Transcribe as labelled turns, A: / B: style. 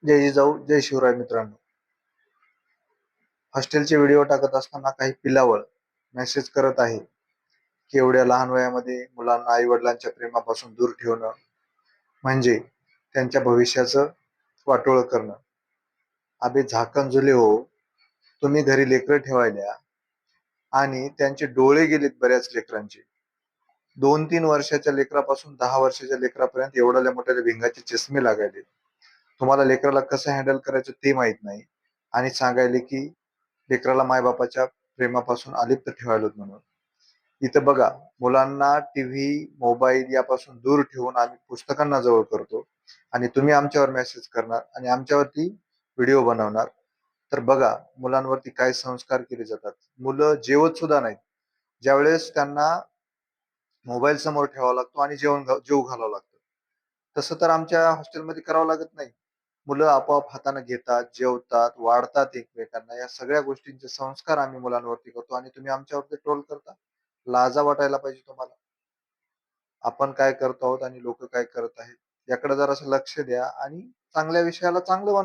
A: जय जिजाऊ जय शिवराय. मित्रांनो, हॉस्टेलचे व्हिडिओ टाकत असताना काही पिलावळ मेसेज करत आहे की एवढ्या लहान वयामध्ये मुलांना आई वडिलांच्या प्रेमापासून दूर ठेवणं म्हणजे त्यांच्या भविष्याचं वाटोळं करणं. अबे झाकण झुले हो, तुम्ही घरी लेकरं ठेवायला आणि त्यांचे डोळे गेलेत बऱ्याच लेकरांचे. 2-3 वर्षाच्या लेकरापासून 10 वर्षाच्या लेकरापर्यंत एवढ्या मोठ्या भिंगाचे चष्मे लागायले. तुम्हाला लेकराला कसं हँडल करायचं ते माहित नाही आणि सांगायले की लेकराला मायबापाच्या प्रेमापासून अलिप्त ठेवायला म्हणून. इथं बघा, मुलांना टीव्ही मोबाईल यापासून दूर ठेवून आम्ही पुस्तकांना जवळ करतो आणि तुम्ही आमच्यावर मेसेज करणार आणि आमच्यावरती व्हिडिओ बनवणार. तर बघा मुलांवरती काय संस्कार केले जातात. मुलं जेवत सुद्धा नाहीत, ज्यावेळेस त्यांना मोबाईल समोर ठेवावा लागतो आणि जेवू घालावं लागतं. तसं तर आमच्या हॉस्टेलमध्ये करावं लागत नाही. मुलं आपोआप हाताने घेतात, जेवतात, वाढतात एकमेकांना. या सगळ्या गोष्टींचे संस्कार आम्ही मुलांवरती करतो आणि तुम्ही आमच्यावरती ट्रोल करता. लाजा वाटायला पाहिजे तुम्हाला. आपण काय करतो आहोत आणि लोक काय करत आहेत याकडे जरासं लक्ष द्या आणि चांगल्या विषयाला चांगलं बनवा.